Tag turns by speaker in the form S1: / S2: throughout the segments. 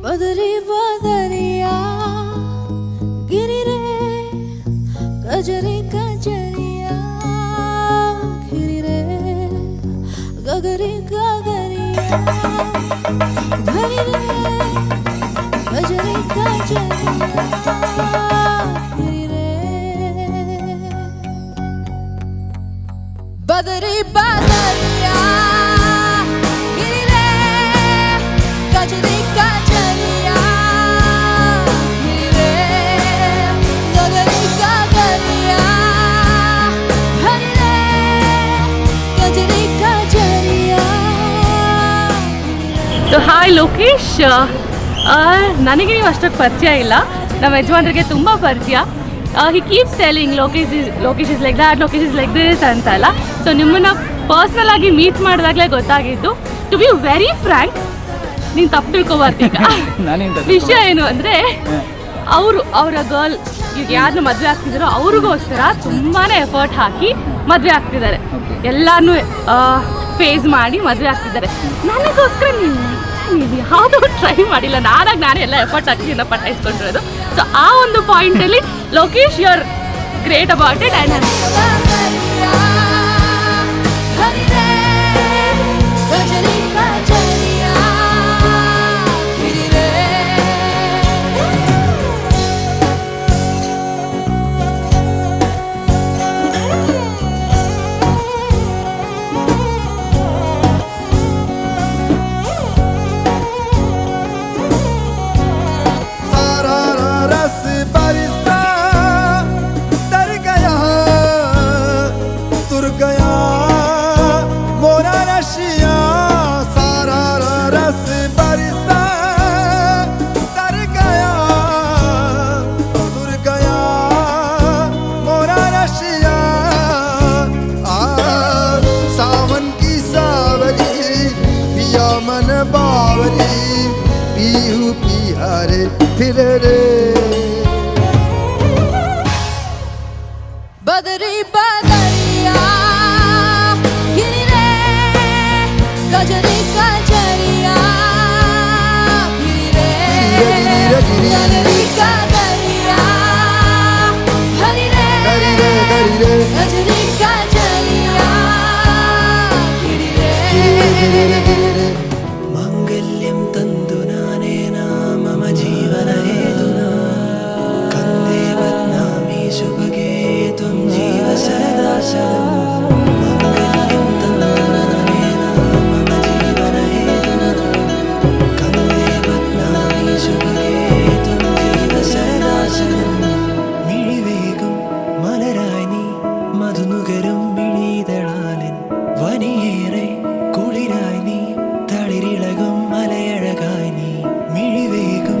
S1: बदरी बदरिया गिरी रे गजरी गजरिया गिरी रे गगरी गगरिया धरी रे गजरी गजरिया गिरी रे बदरी बदरिया गिरी रे गजरी
S2: ಸೊ ಹಾಯ್ ಲೋಕೇಶ್, ನನಗೆ ನೀವು ಅಷ್ಟೊಂದು ಪರಿಚಯ ಇಲ್ಲ, ನಮ್ಮ ಯಜಮಾನ್ರಿಗೆ ತುಂಬ ಪರಿಚಯ. He keeps telling Lokesh is like that, Lokesh is like this ಅಂತಲ್ಲ. ಸೊ ನಿಮ್ಮನ್ನು ಪರ್ಸ್ನಲ್ ಆಗಿ ಮೀಟ್ ಮಾಡಿದಾಗಲೇ ಗೊತ್ತಾಗಿದ್ದು. ಟು ಬಿ ವೆರಿ ಫ್ರ್ಯಾಂಕ್, ನೀನು ತಪ್ಪು ತಿಳ್ಕೊಬಾರ್ದು. ಈಗ ವಿಷಯ ಏನು ಅಂದರೆ, ಅವರ ಗರ್ಲ್ ಈಗ ಯಾರನ್ನ ಮದುವೆ ಆಗ್ತಿದ್ದಾರೋ ಅವ್ರಿಗೋಸ್ಕರ ತುಂಬಾ ಎಫರ್ಟ್ ಹಾಕಿ ಮದುವೆ ಆಗ್ತಿದ್ದಾರೆ. ಎಲ್ಲನೂ ಫೇಸ್ ಮಾಡಿ ಮದುವೆ ಆಗ್ತಿದ್ದಾರೆ. ನನಗೋಸ್ಕರ ನೀವು ಯಾವುದೂ ಟ್ರೈ ಮಾಡಿಲ್ಲ. ನಾನೇ ಎಲ್ಲ ಎಫರ್ಟ್ ಹಾಕಿ ಪಟಾಯಿಸ್ಕೊಂಡಿರೋದು. ಸೊ ಆ ಒಂದು ಪಾಯಿಂಟಲ್ಲಿ Lokesh you are great about it. And
S1: फिर रे बदरी बदरिया गिरी रे गजरी गजरिया गिरी रे गजरी गजरिया हरी रे गजरी गजरिया गिरी रे
S3: मांगल्यं तंदु नानेना मम जीवन हेतुना कंदे बदनामी शुभगे त्वं जीव सदा सदा मांगल्यं तंदु नानेना मम जीवन हेतुना कंदे बदनामी शुभगे त्वं जीव सदा सदा मिഴിവേഗം മലരായി നീ മധുനുകരും മിഴിതളാലിൻ വനിയേറെ കുളിരായി നീ തളിരിളകും മലയഴകായി നീ മിഴിവേഗം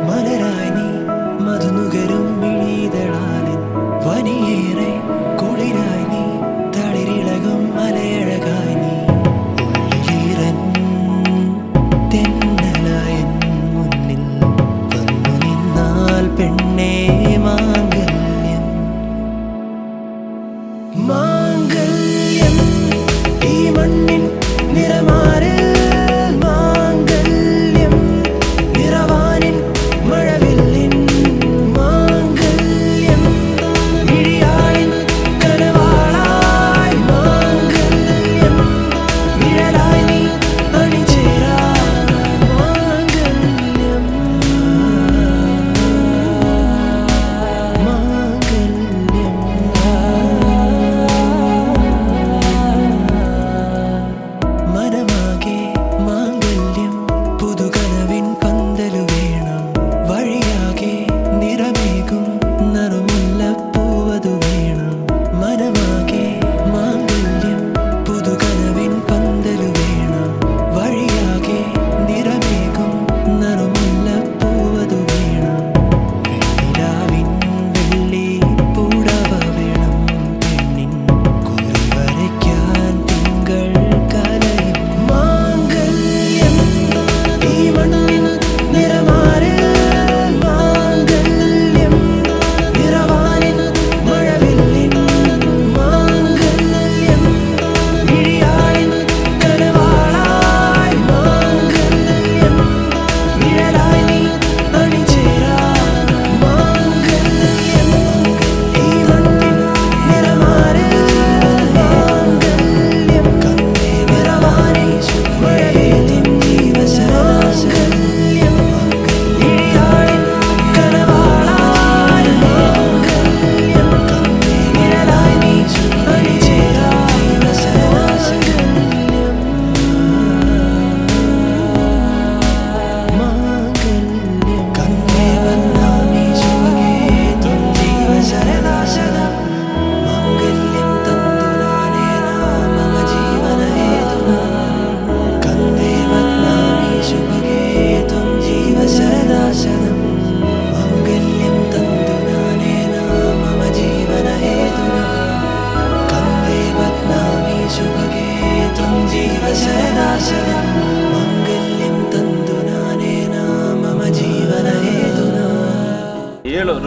S3: മലരായി നീ മധുനുകരും മിഴിതളാലിൻ വനിയേറെ കുളിരായി നീ തളിരിളകും മലയഴകായി നീ ഉള്ളിലീറൻ തെന്നലായൻ മുന്നിൽ വന്നു നിന്നാൽ പെണ്ണേ മാംഗല്യം മാംഗല്യം ഈ മണ്ണിൻ നിറമാറിൽ മാംഗല്യം നിറവാനിൻ മഴവില്ലിൻ മാംഗല്യം മിഴിയാളിൻ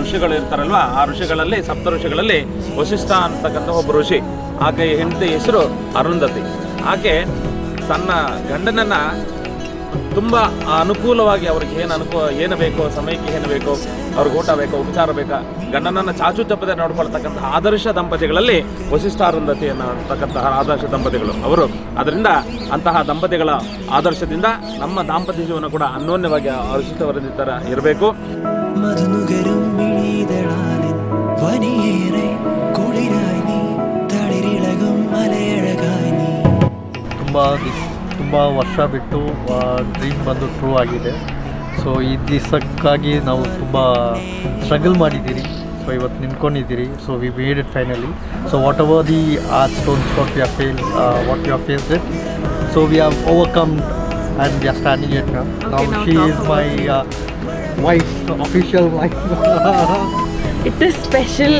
S4: ಋಷಿಗಳು ಇರ್ತಾರಲ್ವ, ಆ ಋಷಿಗಳಲ್ಲಿ ಸಪ್ತ ಋಷಿಗಳಲ್ಲಿ ವಸಿಷ್ಠ ಅಂತಕ್ಕಂಥ ಒಬ್ಬ ಋಷಿ. ಆಕೆ ಹೆಂಡತಿ ಹೆಸರು ಅರುಂಧತಿ. ಆಕೆ ತನ್ನ ಗಂಡನನ್ನು ತುಂಬ ಅನುಕೂಲವಾಗಿ ಅವ್ರಿಗೆ ಏನು ಬೇಕೋ, ಸಮಯಕ್ಕೆ ಏನು ಬೇಕೋ, ಅವ್ರಿಗೆ ಊಟ ಬೇಕೋ, ಉಪಚಾರ ಬೇಕಾ, ಗಂಡನನ್ನು ಚಾಚು ತಪ್ಪದೆ ನೋಡ್ಕೊಳ್ತಕ್ಕಂತಹ ಆದರ್ಶ ದಂಪತಿಗಳಲ್ಲಿ ವಸಿಷ್ಠ ಅರುಂಧತಿ ಅನ್ನತಕ್ಕಂತಹ ಆದರ್ಶ ದಂಪತಿಗಳು ಅವರು. ಅದರಿಂದ ಅಂತಹ ದಂಪತಿಗಳ ಆದರ್ಶದಿಂದ ನಮ್ಮ ದಾಂಪತ್ಯ ಜೀವನ ಕೂಡ ಅನ್ಯೋನ್ಯವಾಗಿ ಅರಿಸಿತವರಿಂದ ಇರಬೇಕು.
S3: മധുനുകരും മിഴിതളാലിൻ വനിയേറെ കുളിരായി നീ, തളിരിളകും മലയഴകായി നീ.
S5: ತುಂಬ ವರ್ಷ ಬಿಟ್ಟು ಡ್ರೀಮ್ ಬಂದು ಟ್ರೂ ಆಗಿದೆ. ಸೊ ಈ ದಿವಸಕ್ಕಾಗಿ ನಾವು ತುಂಬ ಸ್ಟ್ರಗಲ್ ಮಾಡಿದ್ದೀರಿ. ಸೊ ಇವತ್ತು ನಿಂತ್ಕೊಂಡಿದ್ದೀರಿ. So we made it finally. So whatever the are stones what you have faced it, so we have overcome and we are standing it now. She is my wife, official wife.
S6: It is special,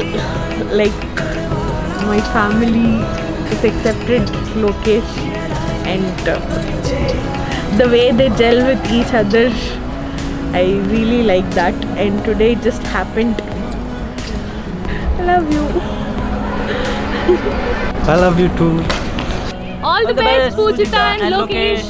S6: like my family is accepted Lokesh, and the way they gel with each other, I really like that, and today it just happened. I love you.
S5: I love you too.
S2: All the best, Pujita and Lokesh.